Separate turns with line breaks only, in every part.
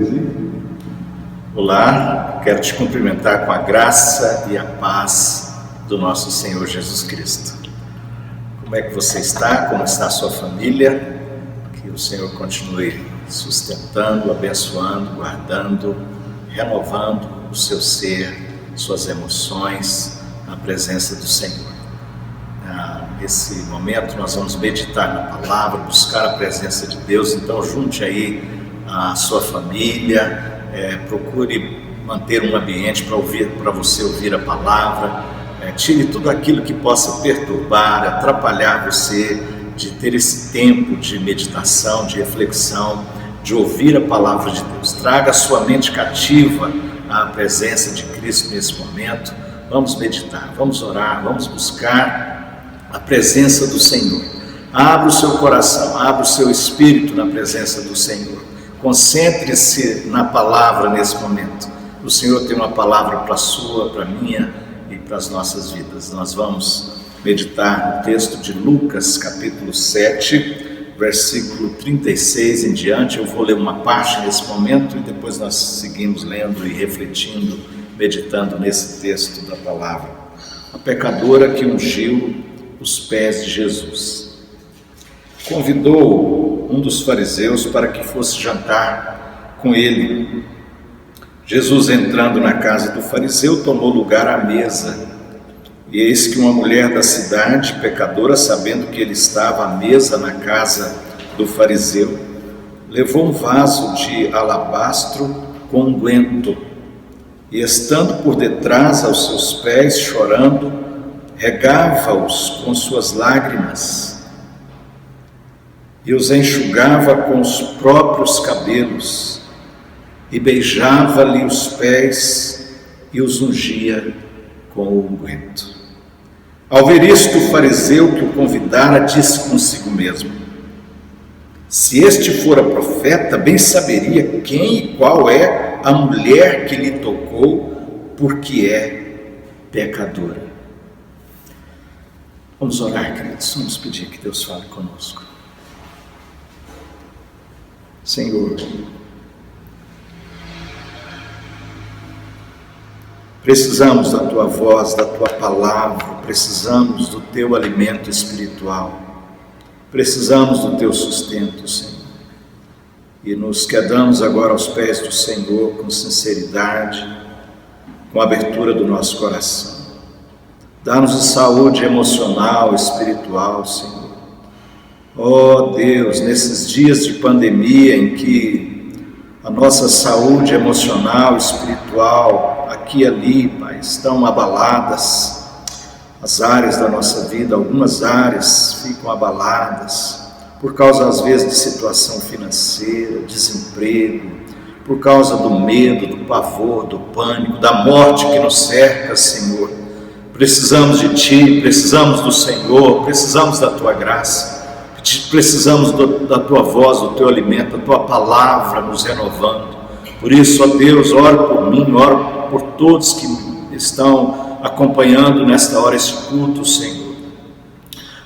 13. Olá, quero te cumprimentar com a graça e a paz do nosso Senhor Jesus Cristo. Como é que você está? Como está a sua família? Que o Senhor continue sustentando, abençoando, guardando, renovando o seu ser, suas emoções na presença do Senhor. Nesse momento nós vamos meditar na palavra, buscar a presença de Deus. Então junte aí a sua família, procure manter um ambiente para você ouvir a palavra, tire tudo aquilo que possa perturbar, atrapalhar você de ter esse tempo de meditação, de reflexão, de ouvir a palavra de Deus. Traga a sua mente cativa à presença de Cristo nesse momento. Vamos meditar, vamos orar, vamos buscar a presença do Senhor. Abra o seu coração, abra o seu espírito na presença do Senhor. Concentre-se na palavra nesse momento. O Senhor tem uma palavra para a sua, para a minha e para as nossas vidas. Nós vamos meditar no texto de Lucas, capítulo 7, versículo 36 em diante. Eu vou ler uma parte nesse momento e depois nós seguimos lendo e refletindo, meditando nesse texto da palavra. A pecadora que ungiu os pés de Jesus. Convidou um dos fariseus para que fosse jantar com ele. Jesus, entrando na casa do fariseu, tomou lugar à mesa. E eis que uma mulher da cidade, pecadora, sabendo que ele estava à mesa na casa do fariseu, levou um vaso de alabastro com unguento, e estando por detrás aos seus pés, chorando, regava-os com suas lágrimas e os enxugava com os próprios cabelos e beijava-lhe os pés e os ungia com o unguento. Ao ver isto, o fariseu que o convidara disse consigo mesmo: se este fora profeta, bem saberia quem e qual é a mulher que lhe tocou, porque é pecadora. Vamos orar, queridos, vamos pedir que Deus fale conosco. Senhor, precisamos da Tua voz, da Tua palavra, precisamos do Teu alimento espiritual, precisamos do Teu sustento, Senhor. E nos quedamos agora aos pés do Senhor com sinceridade, com a abertura do nosso coração. Dá-nos saúde emocional, espiritual, Senhor. Oh Deus, nesses dias de pandemia em que a nossa saúde emocional, espiritual, aqui e ali, Pai, estão abaladas, as áreas da nossa vida, algumas áreas ficam abaladas, por causa às vezes de situação financeira, desemprego, por causa do medo, do pavor, do pânico, da morte que nos cerca, Senhor. Precisamos de Ti, precisamos do Senhor, precisamos da Tua graça, precisamos da Tua voz, do Teu alimento, da Tua palavra nos renovando. Por isso, ó Deus, ora por mim, ora por todos que estão acompanhando nesta hora esse culto, Senhor,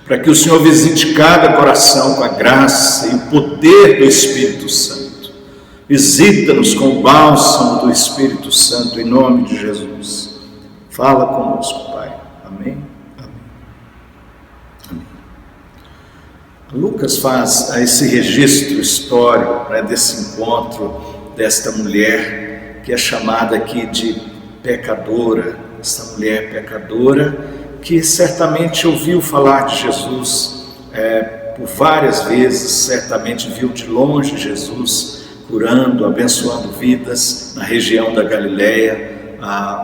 para que o Senhor visite cada coração com a graça e o poder do Espírito Santo. Visita-nos com o bálsamo do Espírito Santo, em nome de Jesus. Fala conosco, Pai. Amém? Amém. Amém. Lucas faz esse registro histórico, desse encontro desta mulher que é chamada aqui de pecadora. Essa mulher pecadora que certamente ouviu falar de Jesus por várias vezes, certamente viu de longe Jesus curando, abençoando vidas na região da Galileia,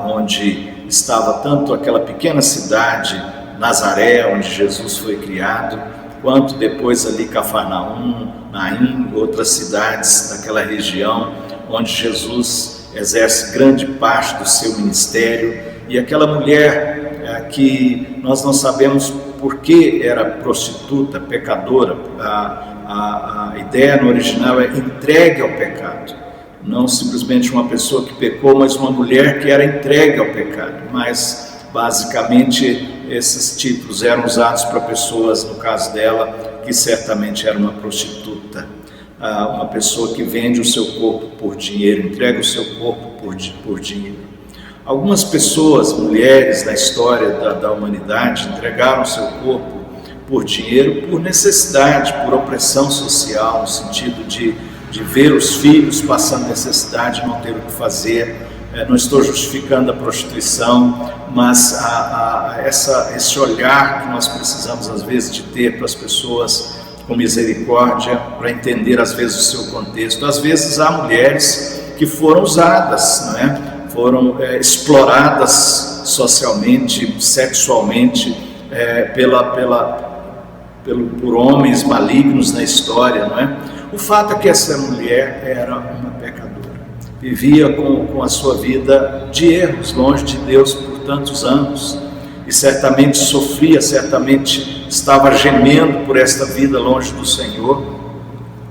onde estava tanto aquela pequena cidade, Nazaré, onde Jesus foi criado, quanto depois ali Cafarnaum, Naim, outras cidades daquela região, onde Jesus exerce grande parte do seu ministério. E aquela mulher que nós não sabemos por que era prostituta, pecadora, a ideia no original é entregue ao pecado. Não simplesmente uma pessoa que pecou, mas uma mulher que era entregue ao pecado. Mas, basicamente, esses títulos eram usados para pessoas, no caso dela, que certamente era uma prostituta. uma pessoa que vende o seu corpo por dinheiro, entrega o seu corpo por dinheiro. Algumas pessoas, mulheres na história da humanidade, entregaram o seu corpo por dinheiro, por necessidade, por opressão social, no sentido de ver os filhos passando necessidade, não ter o que fazer. Não estou justificando a prostituição, mas esse olhar que nós precisamos às vezes de ter para as pessoas com misericórdia, para entender às vezes o seu contexto. Às vezes há mulheres que foram usadas, não é? Foram exploradas socialmente, sexualmente, por homens malignos na história, não é? O fato é que essa mulher era uma pecadora, vivia com a sua vida de erros, longe de Deus por tantos anos, e certamente sofria, certamente estava gemendo por esta vida longe do Senhor.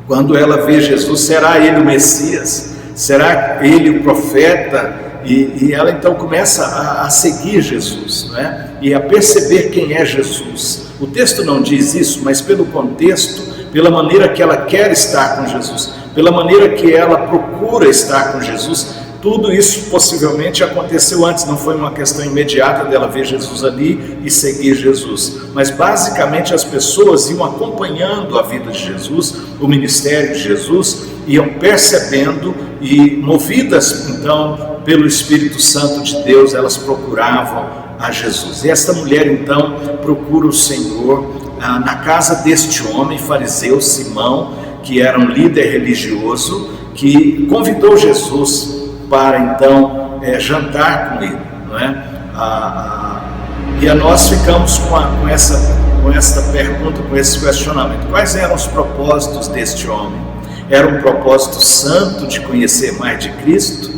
Quando ela vê Jesus, será ele o Messias? Será ele o profeta? E ela então começa a seguir Jesus, não é? E a perceber quem é Jesus. O texto não diz isso, mas pelo contexto, pela maneira que ela quer estar com Jesus, pela maneira que ela procura estar com Jesus, tudo isso possivelmente aconteceu antes, não foi uma questão imediata dela ver Jesus ali e seguir Jesus, mas basicamente as pessoas iam acompanhando a vida de Jesus, o ministério de Jesus, iam percebendo e movidas então pelo Espírito Santo de Deus, elas procuravam a Jesus. E esta mulher então procura o Senhor na casa deste homem fariseu Simão, que era um líder religioso, que convidou Jesus para então jantar com ele, não é? E nós ficamos com esta pergunta, com esse questionamento: quais eram os propósitos deste homem? Era um propósito santo de conhecer mais de Cristo,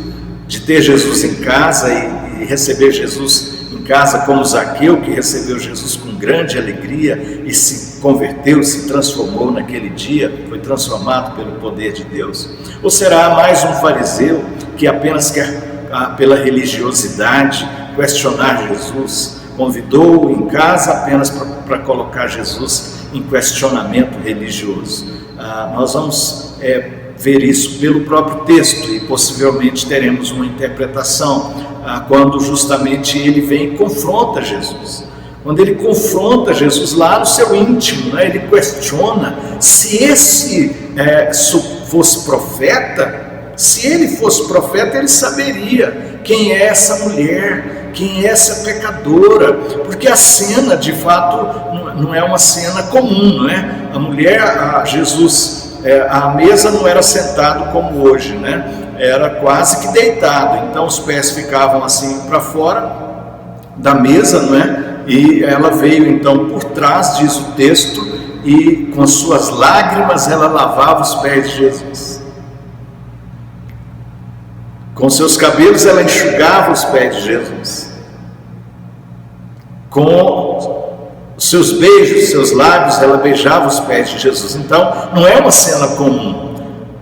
de ter Jesus em casa e receber Jesus em casa, como Zaqueu, que recebeu Jesus com grande alegria e se converteu, se transformou naquele dia, foi transformado pelo poder de Deus? Ou será mais um fariseu que apenas quer, pela religiosidade, questionar Jesus, convidou-o em casa apenas para colocar Jesus em questionamento religioso? Nós vamos ver isso pelo próprio texto e possivelmente teremos uma interpretação quando justamente ele vem e confronta Jesus. Quando ele confronta Jesus lá no seu íntimo, né, ele questiona se esse fosse profeta. Se ele fosse profeta, ele saberia quem é essa mulher, quem é essa pecadora, porque a cena de fato não é uma cena comum, não é? A mulher, Jesus, à mesa não era sentado como hoje, né? Era quase que deitado, então os pés ficavam assim para fora da mesa, não é? E ela veio então por trás, diz o texto, e com suas lágrimas ela lavava os pés de Jesus. Com seus cabelos ela enxugava os pés de Jesus. Com os seus beijos, seus lábios, ela beijava os pés de Jesus. Então, não é uma cena comum.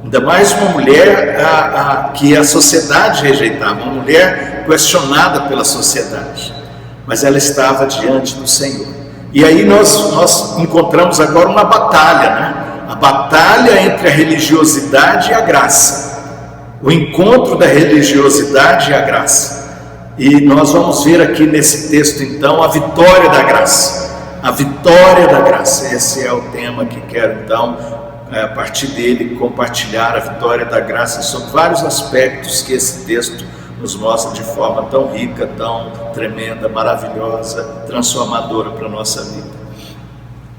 Ainda mais uma mulher que a sociedade rejeitava, uma mulher questionada pela sociedade. Mas ela estava diante do Senhor. E aí nós encontramos agora uma batalha, né? A batalha entre a religiosidade e a graça. O encontro da religiosidade e a graça. E nós vamos ver aqui nesse texto então a vitória da graça. A vitória da graça. Esse é o tema que quero então, a partir dele, compartilhar a vitória da graça sobre vários aspectos que esse texto nos mostra de forma tão rica, tão tremenda, maravilhosa, transformadora para a nossa vida.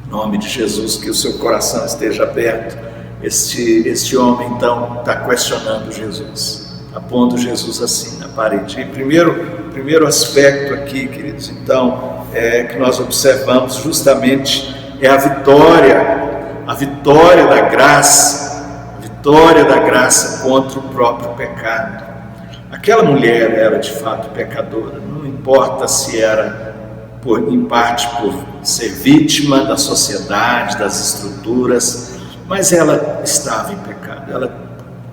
Em nome de Jesus, que o seu coração esteja aberto. Este homem então está questionando Jesus, apondo Jesus assim na parede. E primeiro aspecto aqui, queridos, então, que nós observamos justamente é a vitória da graça contra o próprio pecado. Aquela mulher era de fato pecadora, não importa se era em parte por ser vítima da sociedade, das estruturas, mas ela estava em pecado, ela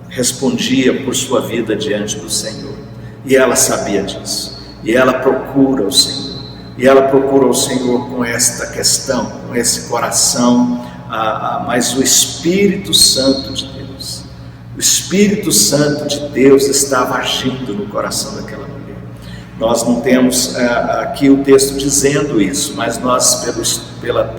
respondia por sua vida diante do Senhor, e ela sabia disso, e ela procura o Senhor, com esta questão, com esse coração, mas o Espírito Santo de O Espírito Santo de Deus estava agindo no coração daquela mulher. Nós não temos aqui o texto dizendo isso, mas nós, pela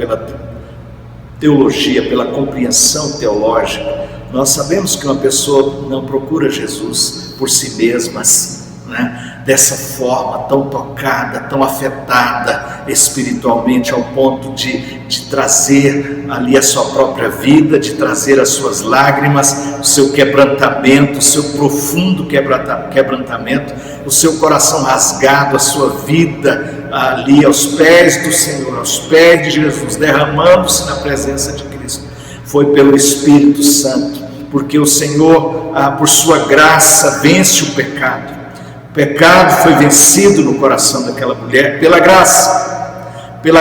teologia, pela compreensão teológica, nós sabemos que uma pessoa não procura Jesus por si mesma assim, né? Dessa forma, tão tocada, tão afetada espiritualmente, ao ponto de trazer ali a sua própria vida, de trazer as suas lágrimas, o seu quebrantamento, o seu profundo quebrantamento, o seu coração rasgado, a sua vida ali aos pés do Senhor, aos pés de Jesus, derramando-se na presença de Cristo. Foi pelo Espírito Santo, porque o Senhor, por sua graça, vence o pecado. O pecado foi vencido no coração daquela mulher pela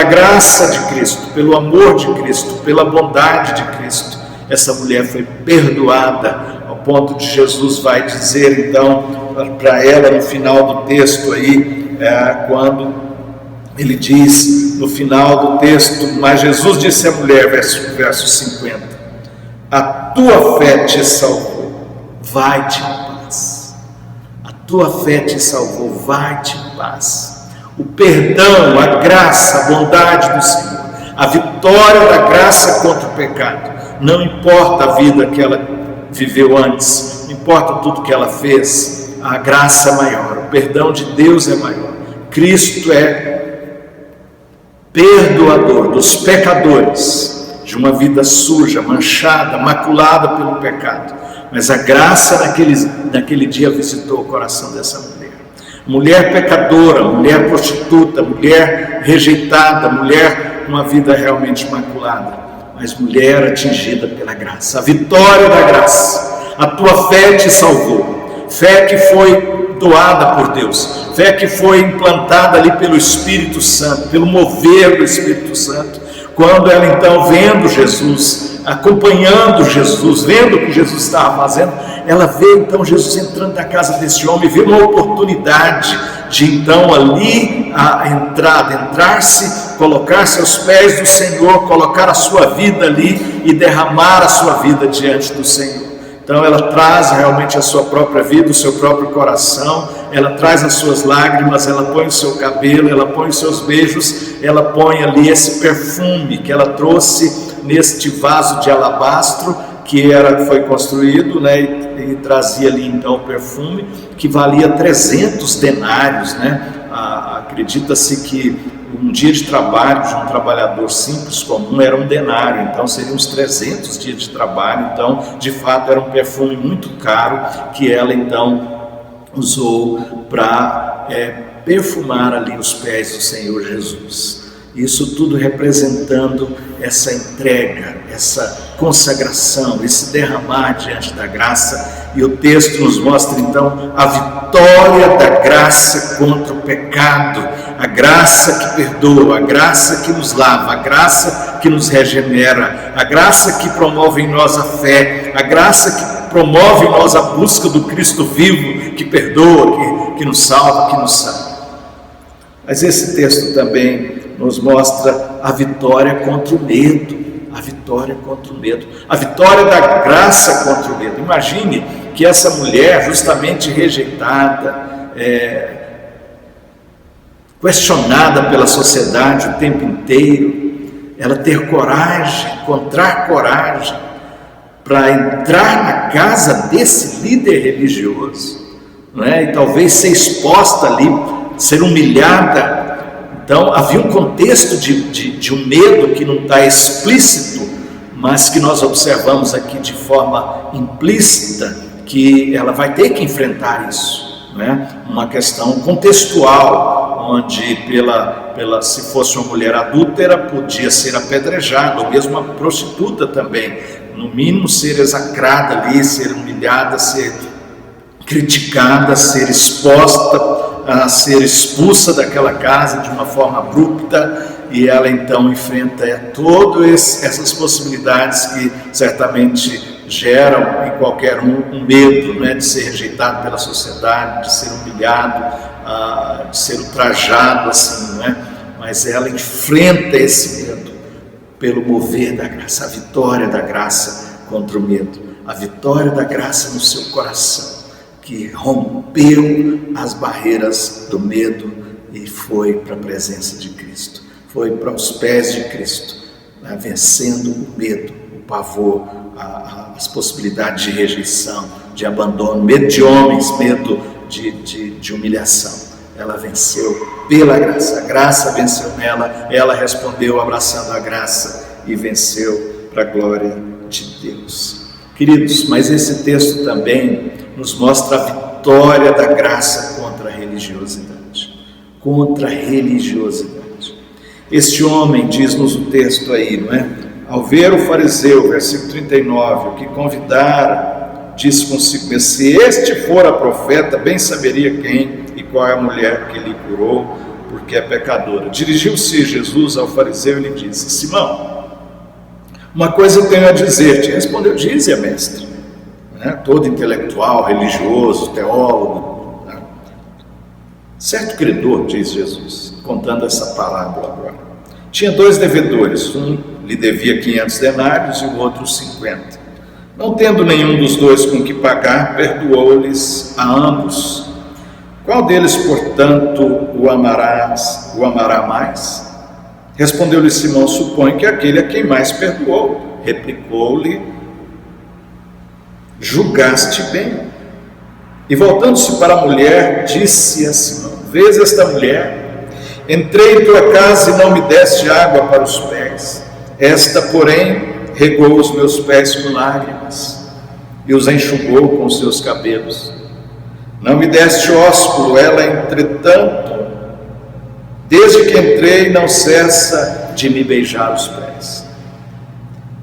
graça de Cristo, pelo amor de Cristo, pela bondade de Cristo. Essa mulher foi perdoada, ao ponto de Jesus vai dizer então para ela no final do texto aí, quando ele diz no final do texto: mas Jesus disse à mulher, verso 50, a tua fé te salvou, vai-te em paz. A tua fé te salvou, vai-te em paz. O perdão, a graça, a bondade do Senhor, a vitória da graça contra o pecado, não importa a vida que ela viveu antes, não importa tudo que ela fez, a graça é maior, o perdão de Deus é maior. Cristo é perdoador dos pecadores, de uma vida suja, manchada, maculada pelo pecado, mas a graça naquele dia visitou o coração dessa mulher. Mulher pecadora, mulher prostituta, mulher rejeitada, mulher com uma vida realmente maculada, mas mulher atingida pela graça, a vitória da graça. A tua fé te salvou, fé que foi doada por Deus, fé que foi implantada ali pelo Espírito Santo, pelo mover do Espírito Santo. Quando ela então, vendo Jesus, acompanhando Jesus, vendo o que Jesus estava fazendo, ela vê então Jesus entrando na casa desse homem, vê uma oportunidade de então ali adentrar-se, colocar-se aos pés do Senhor, colocar a sua vida ali e derramar a sua vida diante do Senhor. Então ela traz realmente a sua própria vida, o seu próprio coração, ela traz as suas lágrimas, ela põe o seu cabelo, ela põe os seus beijos, ela põe ali esse perfume que ela trouxe neste vaso de alabastro que foi construído, né, e trazia ali então o perfume que valia 300 denários, né? Acredita-se que um dia de trabalho de um trabalhador simples, comum, era um denário, então seriam uns 300 dias de trabalho. Então, de fato, era um perfume muito caro que ela então usou para perfumar ali os pés do Senhor Jesus. Isso tudo representando essa entrega, essa consagração, esse derramar diante da graça. E o texto nos mostra então a vitória da graça contra o pecado, a graça que perdoa, a graça que nos lava, a graça que nos regenera, a graça que promove em nós a fé, a graça que promove em nós a busca do Cristo vivo, que perdoa, que nos salva, que nos salva. Mas esse texto também nos mostra a vitória contra o medo, a vitória contra o medo, a vitória da graça contra o medo. Imagine que essa mulher, justamente rejeitada, questionada pela sociedade o tempo inteiro, ela ter coragem, encontrar coragem para entrar na casa desse líder religioso, né? E talvez ser exposta ali, ser humilhada. Então havia um contexto de um medo que não está explícito, mas que nós observamos aqui de forma implícita, que ela vai ter que enfrentar isso, né? Uma questão contextual, onde se fosse uma mulher adúltera, podia ser apedrejada, ou mesmo uma prostituta também, no mínimo ser execrada ali, ser humilhada, ser criticada, ser exposta, a ser expulsa daquela casa de uma forma abrupta. E ela então enfrenta todas essas possibilidades que certamente geram em qualquer um medo, né, de ser rejeitado pela sociedade, de ser humilhado, de ser ultrajado assim, né? Mas ela enfrenta esse medo pelo mover da graça, a vitória da graça contra o medo, a vitória da graça no seu coração, que rompeu as barreiras do medo e foi para a presença de Cristo, foi para os pés de Cristo, vencendo o medo, o pavor, as possibilidades de rejeição, de abandono, medo de homens, medo de humilhação. Ela venceu pela graça, a graça venceu nela, ela respondeu abraçando a graça e venceu para a glória de Deus. Queridos, mas esse texto também nos mostra a vitória da graça contra a religiosidade. Contra a religiosidade. Este homem, diz-nos o texto aí, não é? Ao ver o fariseu, versículo 39, o que convidara, disse consigo mesmo: se este fora profeta, bem saberia quem e qual é a mulher que lhe curou, porque é pecadora. Dirigiu-se Jesus ao fariseu e lhe disse: Simão, uma coisa eu tenho a dizer-te. Respondeu: dize, mestre. Todo intelectual, religioso, teólogo, certo credor, diz Jesus, contando essa parábola agora, tinha 2 devedores, um lhe devia 500 denários e o outro 50. Não tendo nenhum dos 2 com que pagar, perdoou-lhes a ambos. Qual deles, portanto, o amará mais? Respondeu-lhe Simão: supõe que aquele a quem mais perdoou. Replicou-lhe: julgaste bem. E voltando-se para a mulher, disse a Simão: vês esta mulher? Entrei em tua casa e não me deste água para os pés. Esta, porém, regou os meus pés com lágrimas e os enxugou com os seus cabelos. Não me deste ósculo, ela, entretanto, desde que entrei, não cessa de me beijar os pés.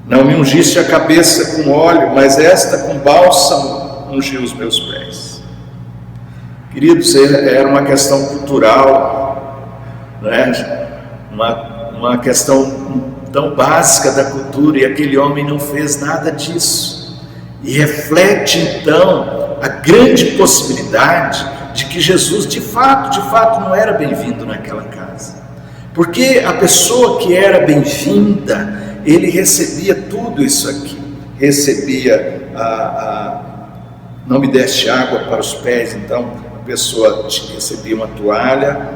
Não me ungiste a cabeça com óleo, mas esta com bálsamo ungiu os meus pés. Queridos, era uma questão cultural, não é? Uma questão tão básica da cultura, e aquele homem não fez nada disso. E reflete então a grande possibilidade de que Jesus de fato não era bem-vindo naquela casa, porque a pessoa que era bem-vinda, ele recebia tudo isso aqui, recebia não me deste água para os pés, então a pessoa recebia uma toalha,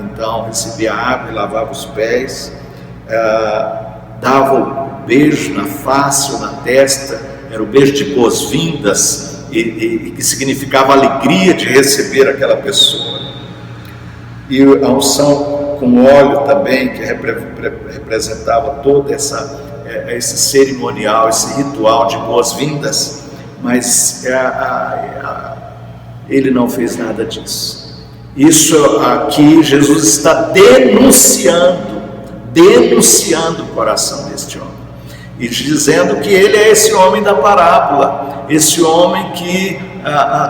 então recebia água e lavava os pés, dava o beijo na face ou na testa, era o beijo de boas-vindas, e que significava a alegria de receber aquela pessoa. E a unção com óleo também, que representava todo esse cerimonial, esse ritual de boas-vindas, mas ele não fez nada disso. Isso aqui Jesus está denunciando o coração deste homem, e dizendo que ele é esse homem da parábola, esse homem que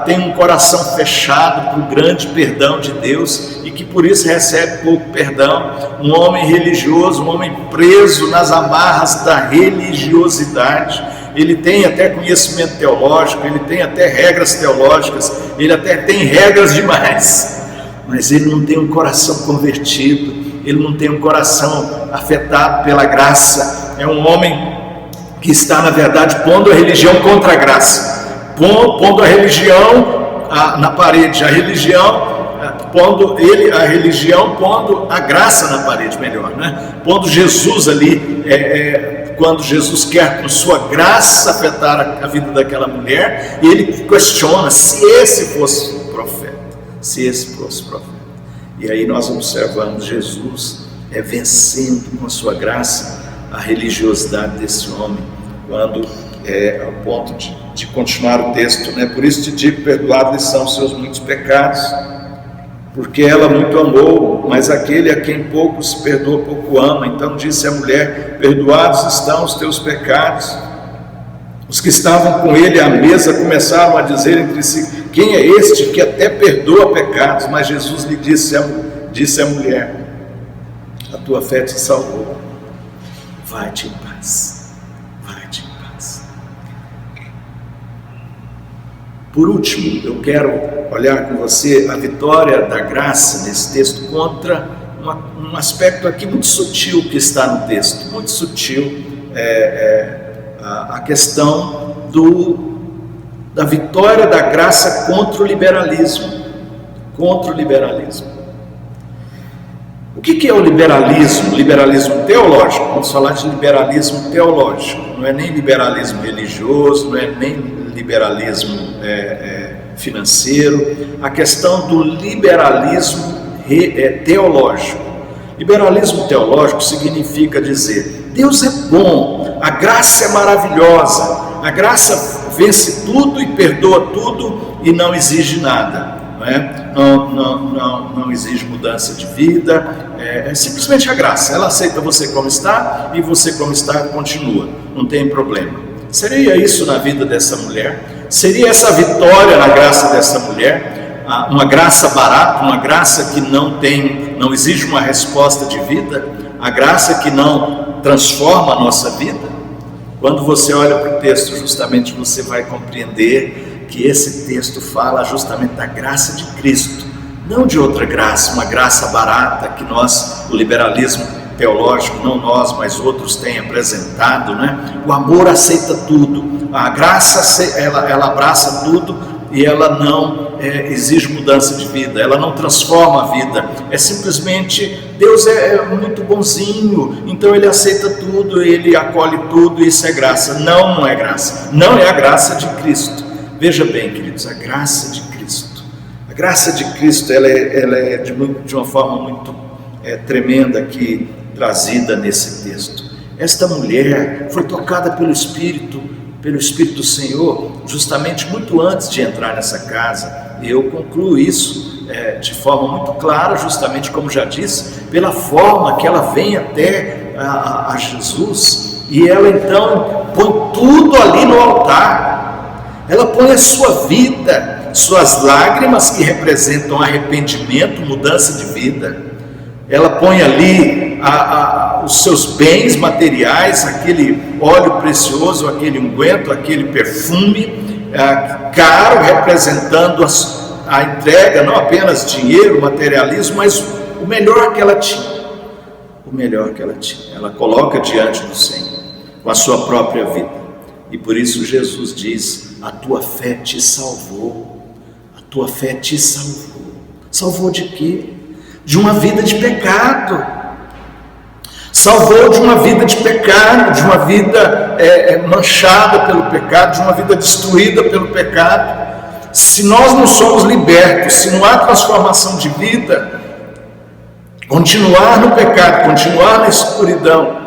tem um coração fechado para o grande perdão de Deus e que por isso recebe pouco perdão, um homem religioso, um homem preso nas amarras da religiosidade. Ele tem até conhecimento teológico, ele tem até regras teológicas, ele até tem regras demais, mas ele não tem um coração convertido, ele não tem um coração afetado pela graça. É um homem que está, na verdade, pondo a religião contra a graça, pondo a religião na parede, pondo a graça na parede, melhor, né? Pondo Jesus ali, quando Jesus quer com sua graça afetar a vida daquela mulher, e ele questiona se esse fosse profeta, e aí nós observamos Jesus vencendo com a sua graça a religiosidade desse homem, quando ao ponto de continuar o texto, né? Por isso te digo, perdoados são os seus muitos pecados, porque ela muito amou, mas aquele a quem pouco se perdoa, pouco ama. Então disse a mulher: perdoados estão os teus pecados. Os que estavam com ele à mesa começaram a dizer entre si: quem é este que até perdoa pecados? Mas Jesus lhe disse à mulher: a tua fé te salvou, vai-te em paz. Por último, eu quero olhar com você a vitória da graça nesse texto contra um aspecto aqui muito sutil que está no texto, muito sutil, a questão da vitória da graça contra o liberalismo. Contra o liberalismo. O que é o liberalismo? Liberalismo teológico. Vamos falar de liberalismo teológico. Não é nem liberalismo religioso, não é nem liberalismo financeiro. A questão do liberalismo teológico. Liberalismo teológico significa dizer: Deus é bom, a graça é maravilhosa, a graça vence tudo e perdoa tudo e não exige nada, não exige mudança de vida, é simplesmente a graça. Ela aceita você como está e você como está continua, não tem problema. Seria isso na vida dessa mulher? Seria essa a vitória na graça dessa mulher? Uma graça barata, uma graça que não exige uma resposta de vida, a graça que não transforma a nossa vida? Quando você olha para o texto, justamente você vai compreender que esse texto fala justamente da graça de Cristo, não de outra graça, uma graça barata que o liberalismo teológico, não nós, mas outros têm apresentado, O amor aceita tudo, a graça ela abraça tudo e ela não exige mudança de vida, ela não transforma a vida, é simplesmente Deus é muito bonzinho, então Ele aceita tudo, Ele acolhe tudo, isso é graça. Não é graça, não é a graça de Cristo. Veja bem, queridos, a graça de Cristo, ela é de uma forma muito tremenda aqui trazida nesse texto. Esta mulher foi tocada pelo Espírito do Senhor, justamente muito antes de entrar nessa casa. Eu concluo isso de forma muito clara, justamente como já disse, pela forma que ela vem até a Jesus, e ela então põe tudo ali no altar. Ela põe a sua vida, suas lágrimas que representam arrependimento, mudança de vida. Ela põe ali os seus bens materiais, aquele óleo precioso, aquele unguento, aquele perfume caro, representando a entrega, não apenas dinheiro, materialismo, mas o melhor que ela tinha. O melhor que ela tinha, ela coloca diante do Senhor, com a sua própria vida. E por isso Jesus diz: a tua fé te salvou. A tua fé te salvou. Salvou de quê? De uma vida de pecado. Salvou de uma vida de pecado, de uma vida manchada pelo pecado, de uma vida destruída pelo pecado. Se nós não somos libertos, se não há transformação de vida, continuar no pecado, continuar na escuridão,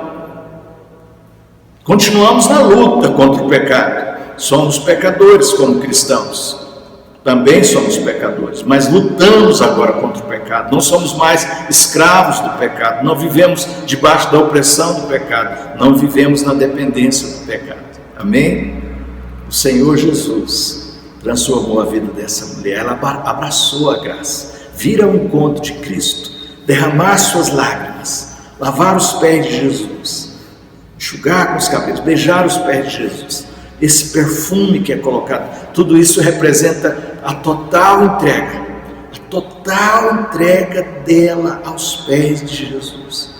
continuamos na luta contra o pecado. Somos pecadores como cristãos, também somos pecadores, mas lutamos agora contra o pecado. Não somos mais escravos do pecado, não vivemos debaixo da opressão do pecado, não vivemos na dependência do pecado. Amém? O Senhor Jesus transformou a vida dessa mulher. Ela abraçou a graça, vir ao encontro de Cristo, derramar suas lágrimas, lavar os pés de Jesus, enxugar com os cabelos, beijar os pés de Jesus. Esse perfume que é colocado, tudo isso representa a total entrega dela aos pés de Jesus.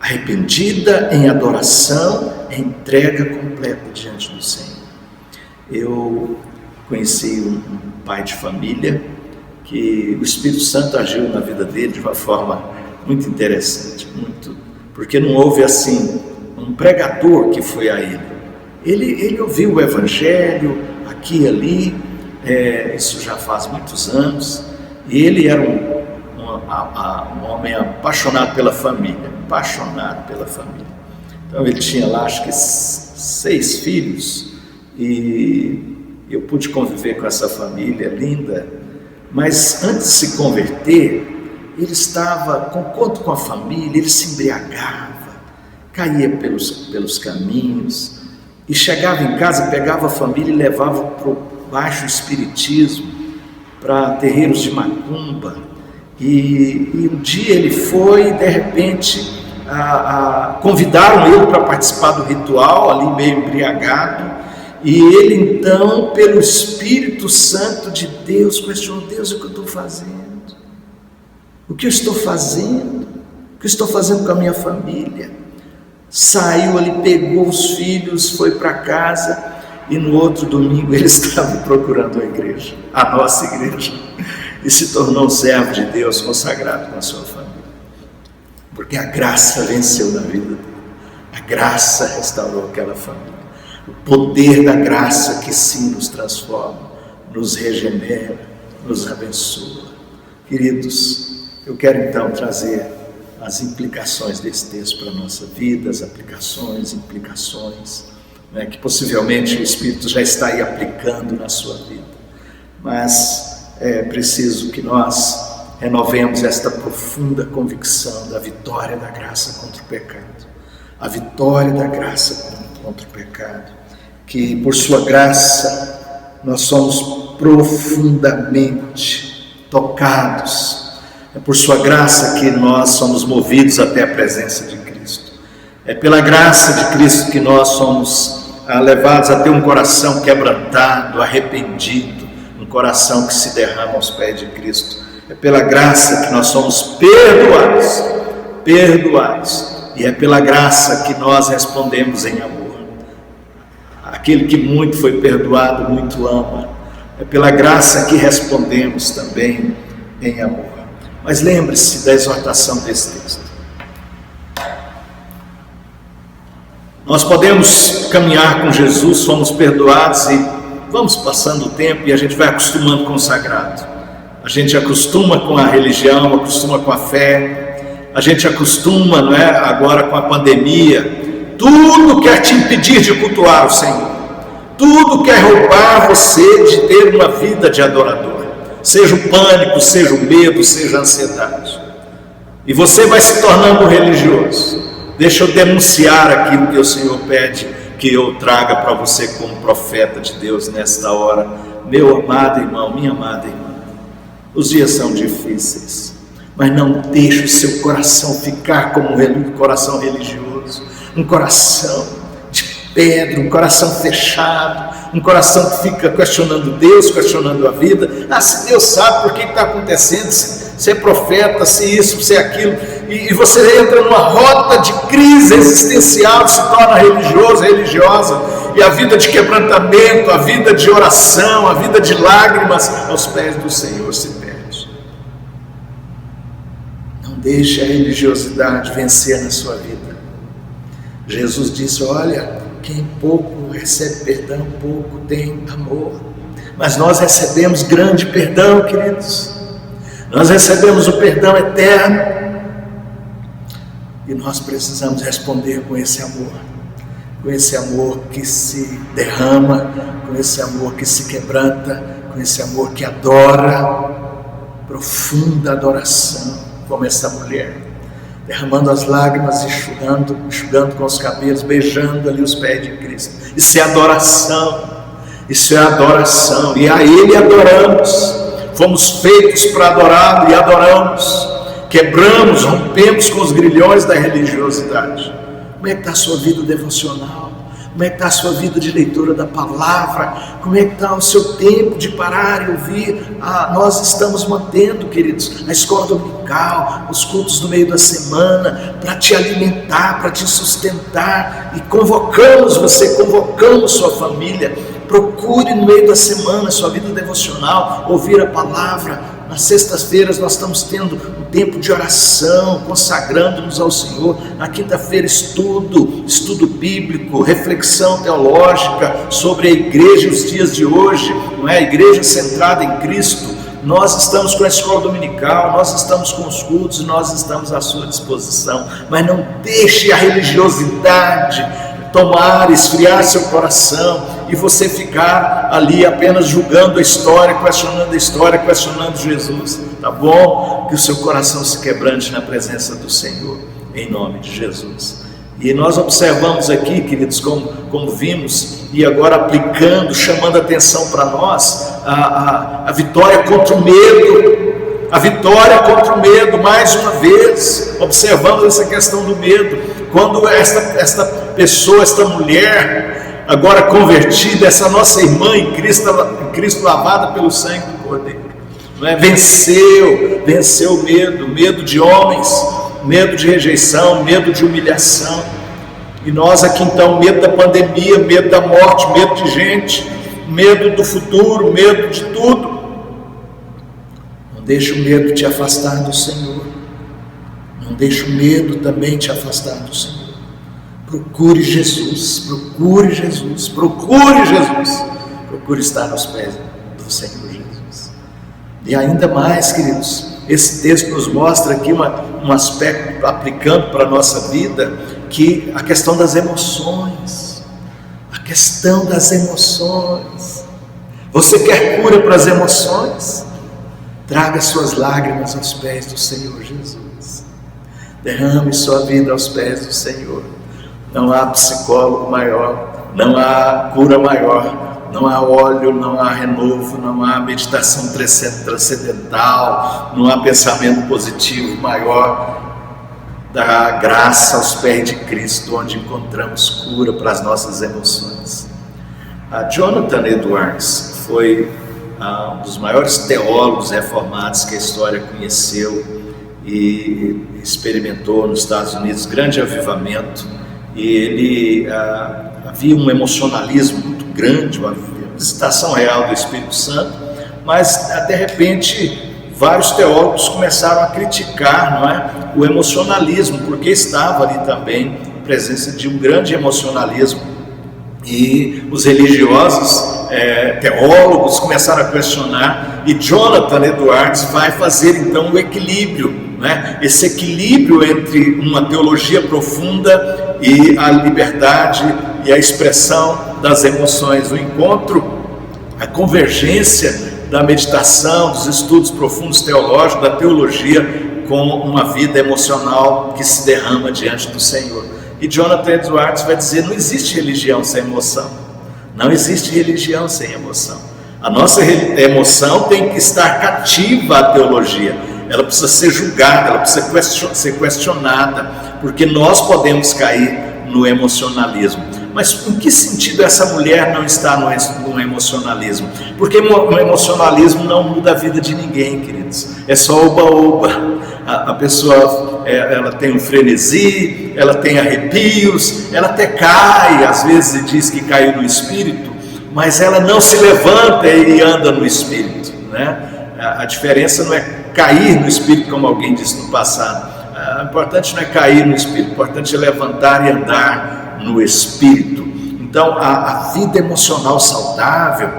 Arrependida, em adoração, entrega completa diante do Senhor. Eu conheci um pai de família que o Espírito Santo agiu na vida dele de uma forma muito interessante, porque não houve assim um pregador que foi a ele. Ele ouviu o Evangelho aqui e ali, isso já faz muitos anos, e ele era um homem apaixonado pela família. Então ele tinha lá acho que 6 filhos, e eu pude conviver com essa família linda, mas antes de se converter, ele estava com a família, ele se embriagava, caía pelos caminhos, e chegava em casa, pegava a família e levava para o baixo espiritismo, para terreiros de macumba. E um dia ele foi e de repente convidaram ele para participar do ritual, ali meio embriagado, e ele então, pelo Espírito Santo de Deus, questionou: Deus, o que eu estou fazendo? O que eu estou fazendo? O que eu estou fazendo com a minha família? Saiu ali, pegou os filhos, foi para casa, e no outro domingo ele estava procurando a igreja, a nossa igreja, e se tornou um servo de Deus consagrado com a sua família, porque a graça venceu na vida dele, a graça restaurou aquela família, o poder da graça que sim nos transforma, nos regenera, nos abençoa. Queridos, eu quero então trazer as implicações desse texto para a nossa vida, as implicações, né, que possivelmente o Espírito já está aí aplicando na sua vida, mas é preciso que nós renovemos esta profunda convicção da vitória da graça contra o pecado, a vitória da graça contra o pecado, que por sua graça nós somos profundamente tocados, é por sua graça que nós somos movidos até a presença de Cristo, é pela graça de Cristo que nós somos levados a ter um coração quebrantado, arrependido, um coração que se derrama aos pés de Cristo. É pela graça que nós somos perdoados, e é pela graça que nós respondemos em amor. Aquele que muito foi perdoado, muito ama. É pela graça que respondemos também em amor. Mas lembre-se da exortação desse texto. Nós podemos caminhar com Jesus, somos perdoados e vamos passando o tempo e a gente vai acostumando com o sagrado. A gente acostuma com a religião, acostuma com a fé, a gente acostuma, não é, agora com a pandemia. Tudo quer te impedir de cultuar o Senhor, tudo quer roubar você de ter uma vida de adorador, seja o pânico, seja o medo, seja a ansiedade, e você vai se tornando religioso. Deixa eu denunciar aquilo que o Senhor pede que eu traga para você como profeta de Deus nesta hora. Meu amado irmão, minha amada irmã, os dias são difíceis, mas não deixe o seu coração ficar como um coração religioso, um coração de pedra, um coração fechado, um coração que fica questionando Deus, questionando a vida. Se Deus sabe por que está acontecendo, se é profeta, se isso, se é aquilo, e você entra numa rota de crise existencial, se torna religioso, religiosa, e a vida de quebrantamento, a vida de oração, a vida de lágrimas aos pés do Senhor se perde. Não deixe a religiosidade vencer na sua vida. Jesus disse: olha, quem pouco recebe perdão, pouco tem amor. Mas nós recebemos grande perdão, queridos. Nós recebemos o perdão eterno, e nós precisamos responder com esse amor que se derrama, com esse amor que se quebranta, com esse amor que adora, profunda adoração, como essa mulher, derramando as lágrimas, enxugando com os cabelos, beijando ali os pés de Cristo. Isso é adoração, e a Ele adoramos. Fomos feitos para adorá-lo e adoramos, quebramos, rompemos com os grilhões da religiosidade. Como é que está a sua vida devocional? Como é que está a sua vida de leitura da palavra? Como é que está o seu tempo de parar e ouvir? Nós estamos mantendo, queridos, a escola dominical, os cultos do meio da semana, para te alimentar, para te sustentar, e convocamos sua família. Procure no meio da semana sua vida devocional, ouvir a palavra. Nas sextas-feiras nós estamos tendo um tempo de oração, consagrando-nos ao Senhor. Na quinta-feira estudo bíblico, reflexão teológica sobre a igreja e os dias de hoje, não é? A igreja centrada em Cristo. Nós estamos com a escola dominical, nós estamos com os cultos, nós estamos à sua disposição. Mas não deixe a religiosidade esfriar seu coração e você ficar ali apenas julgando a história, questionando Jesus. Tá bom? Que o seu coração se quebrante na presença do Senhor, em nome de Jesus. E nós observamos aqui, queridos, como vimos, e agora aplicando, chamando a atenção para nós, a vitória contra o medo. A vitória contra o medo, mais uma vez, observamos essa questão do medo. Quando esta pessoa, esta mulher, agora convertida, essa nossa irmã em Cristo lavada pelo sangue do Cordeiro, não é? Venceu o medo de homens, medo de rejeição, medo de humilhação. E nós aqui então, medo da pandemia, medo da morte, medo de gente, medo do futuro, medo de tudo. Não deixe o medo te afastar do Senhor. Não deixe o medo também te afastar do Senhor. Procure Jesus, procure Jesus, procure Jesus. Procure estar nos pés do Senhor Jesus. E ainda mais, queridos, esse texto nos mostra aqui um aspecto, aplicando para a nossa vida, que a questão das emoções. A questão das emoções. Você quer cura para as emoções? Traga suas lágrimas aos pés do Senhor Jesus. Derrame sua vida aos pés do Senhor. Não há psicólogo maior, não há cura maior, não há óleo, não há renovo, não há meditação transcendental, não há pensamento positivo maior da graça aos pés de Cristo, onde encontramos cura para as nossas emoções. A Jonathan Edwards foi um dos maiores teólogos reformados que a história conheceu e experimentou nos Estados Unidos grande avivamento. E ele havia um emocionalismo muito grande, uma visitação real do Espírito Santo, mas de repente vários teólogos começaram a criticar, não é, o emocionalismo, porque estava ali também a presença de um grande emocionalismo, e os religiosos, teólogos começaram a questionar, e Jonathan Edwards vai fazer então o equilíbrio, né? Esse equilíbrio entre uma teologia profunda e a liberdade e a expressão das emoções, o encontro, a convergência da meditação, dos estudos profundos teológicos, da teologia com uma vida emocional que se derrama diante do Senhor. E Jonathan Edwards vai dizer: não existe religião sem emoção, não existe religião sem emoção. A nossa emoção tem que estar cativa à teologia, ela precisa ser julgada, ela precisa ser questionada, porque nós podemos cair no emocionalismo. Mas em que sentido essa mulher não está no emocionalismo? Porque o emocionalismo não muda a vida de ninguém, queridos, é só oba-oba. A pessoa, ela tem um frenesi, ela tem arrepios, ela até cai, às vezes diz que caiu no espírito, mas ela não se levanta e anda no espírito, né? A diferença não é cair no espírito, como alguém disse no passado. O importante não é cair no espírito, o importante é levantar e andar no espírito. Então a vida emocional saudável,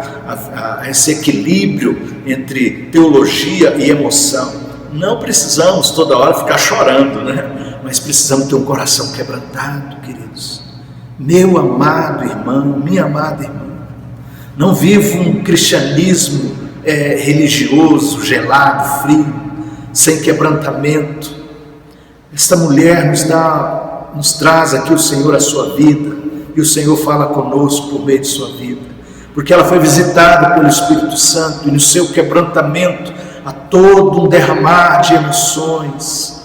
esse equilíbrio entre teologia e emoção. Não precisamos toda hora ficar chorando, né? Mas precisamos ter um coração quebrantado, queridos. Meu amado irmão, minha amada irmã, não vivo um cristianismo religioso, gelado, frio, sem quebrantamento. Esta mulher nos traz aqui o Senhor a sua vida, e o Senhor fala conosco por meio de sua vida, porque ela foi visitada pelo Espírito Santo, e no seu quebrantamento há todo um derramar de emoções,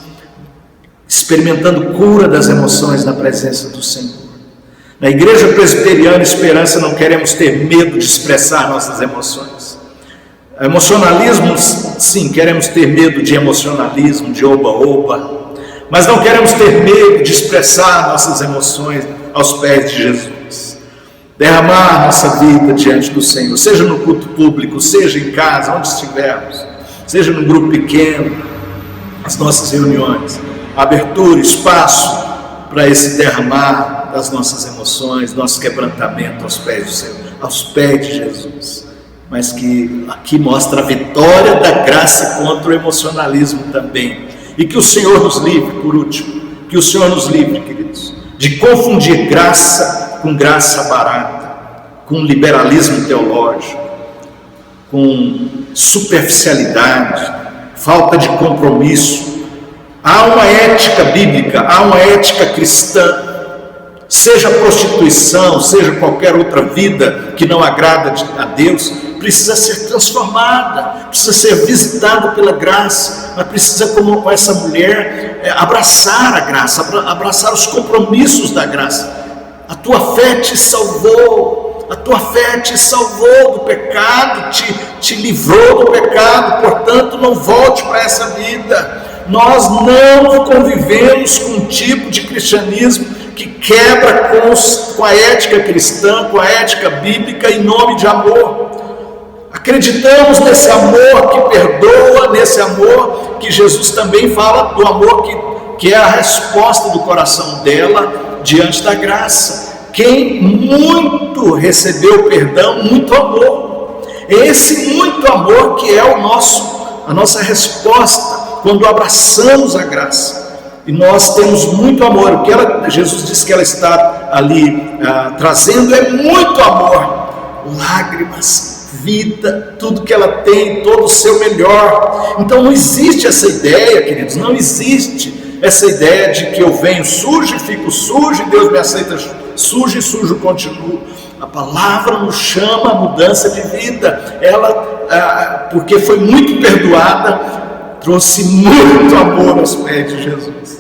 experimentando cura das emoções na presença do Senhor. Na Igreja Presbiteriana Esperança não queremos ter medo de expressar nossas emoções. Emocionalismo, sim, queremos ter medo de emocionalismo, de oba-oba, mas não queremos ter medo de expressar nossas emoções aos pés de Jesus. Derramar nossa vida diante do Senhor, seja no culto público, seja em casa, onde estivermos, seja num grupo pequeno, as nossas reuniões, abertura, espaço para esse derramar das nossas emoções, nosso quebrantamento aos pés do Senhor, aos pés de Jesus. Mas que aqui mostra a vitória da graça contra o emocionalismo também. E que o Senhor nos livre, por último, que o Senhor nos livre, queridos, de confundir graça com graça barata, com liberalismo teológico, com superficialidade, falta de compromisso. Há uma ética bíblica, há uma ética cristã. Seja a prostituição, seja qualquer outra vida que não agrada a Deus, precisa ser transformada, precisa ser visitada pela graça, mas precisa, como essa mulher, abraçar a graça, abraçar os compromissos da graça. A tua fé te salvou, a tua fé te salvou do pecado, te livrou do pecado, portanto não volte para essa vida. Nós não convivemos com um tipo de cristianismo que quebra com a ética cristã, com a ética bíblica, em nome de amor. Acreditamos nesse amor que perdoa, nesse amor que Jesus também fala, do amor que é a resposta do coração dela diante da graça. Quem muito recebeu perdão, muito amor. Esse muito amor que é a nossa resposta quando abraçamos a graça. E nós temos muito amor. O que Jesus disse que ela está ali trazendo é muito amor, lágrimas, vida, tudo que ela tem, todo o seu melhor. Então não existe essa ideia, queridos, não existe essa ideia de que eu venho sujo e fico sujo, e Deus me aceita sujo e sujo continuo. A palavra nos chama a mudança de vida. Ela, porque foi muito perdoada, trouxe muito amor aos pés de Jesus.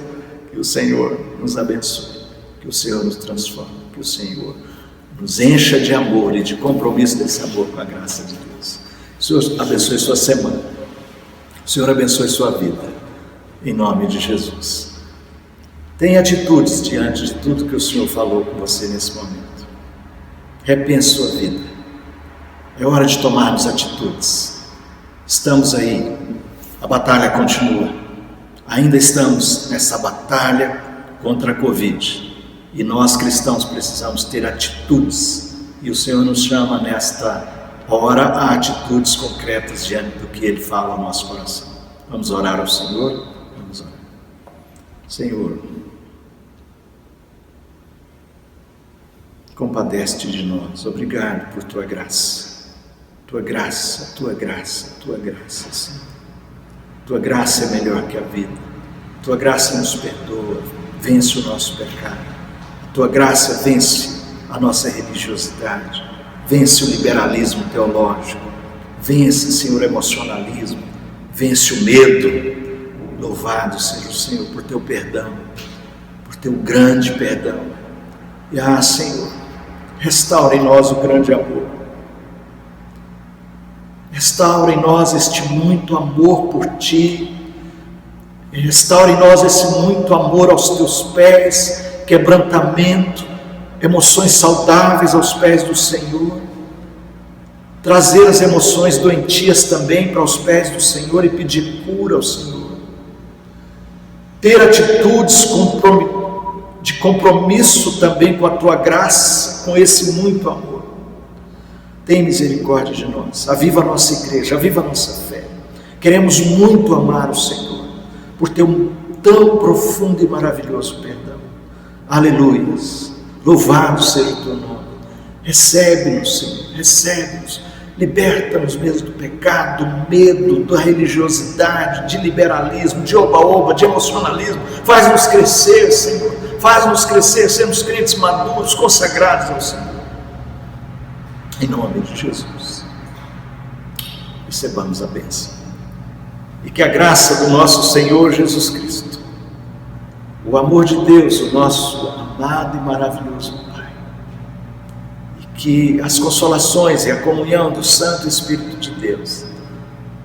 Que o Senhor nos abençoe, que o Senhor nos transforme, que o Senhor nos encha de amor e de compromisso desse amor com a graça de Deus. O Senhor abençoe sua semana, o Senhor abençoe sua vida, em nome de Jesus. Tenha atitudes diante de tudo que o Senhor falou com você nesse momento. Repense sua vida. É hora de tomarmos atitudes. Estamos aí, a batalha continua. Ainda estamos nessa batalha contra a Covid. E nós cristãos precisamos ter atitudes. E o Senhor nos chama nesta hora a atitudes concretas diante do que Ele fala ao nosso coração. Vamos orar ao Senhor? Vamos orar. Senhor, compadece-te de nós. Obrigado por Tua graça. Tua graça, Tua graça, Tua graça, Senhor. Tua graça é melhor que a vida. Tua graça nos perdoa, vence o nosso pecado. Tua graça vence a nossa religiosidade, vence o liberalismo teológico, vence, Senhor, o emocionalismo, vence o medo. Louvado seja o Senhor por Teu perdão, por Teu grande perdão. E Senhor, restaura em nós o grande amor. Restaura em nós este muito amor por Ti. Restaura em nós esse muito amor aos Teus pés, quebrantamento, emoções saudáveis aos pés do Senhor. Trazer as emoções doentias também para os pés do Senhor e pedir cura ao Senhor. Ter atitudes de compromisso também com a Tua graça, com esse muito amor. Tem misericórdia de nós, aviva a nossa igreja, aviva a nossa fé. Queremos muito amar o Senhor, por Teu tão profundo e maravilhoso perdão. Aleluias, louvado seja o Teu nome. Recebe-nos, Senhor, recebe-nos. Liberta-nos mesmo do pecado, do medo, da religiosidade, de liberalismo, de oba-oba, de emocionalismo. Faz-nos crescer, Senhor. Faz-nos crescer, sermos crentes maduros, consagrados ao Senhor. Em nome de Jesus. Recebamos a bênção. E que a graça do nosso Senhor Jesus Cristo, o amor de Deus, o nosso amado e maravilhoso Pai, e que as consolações e a comunhão do Santo Espírito de Deus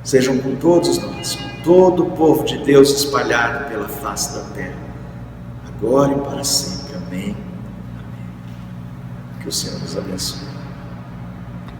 sejam com todos nós, com todo o povo de Deus espalhado pela face da terra, agora e para sempre. Amém. Amém. Que o Senhor nos abençoe.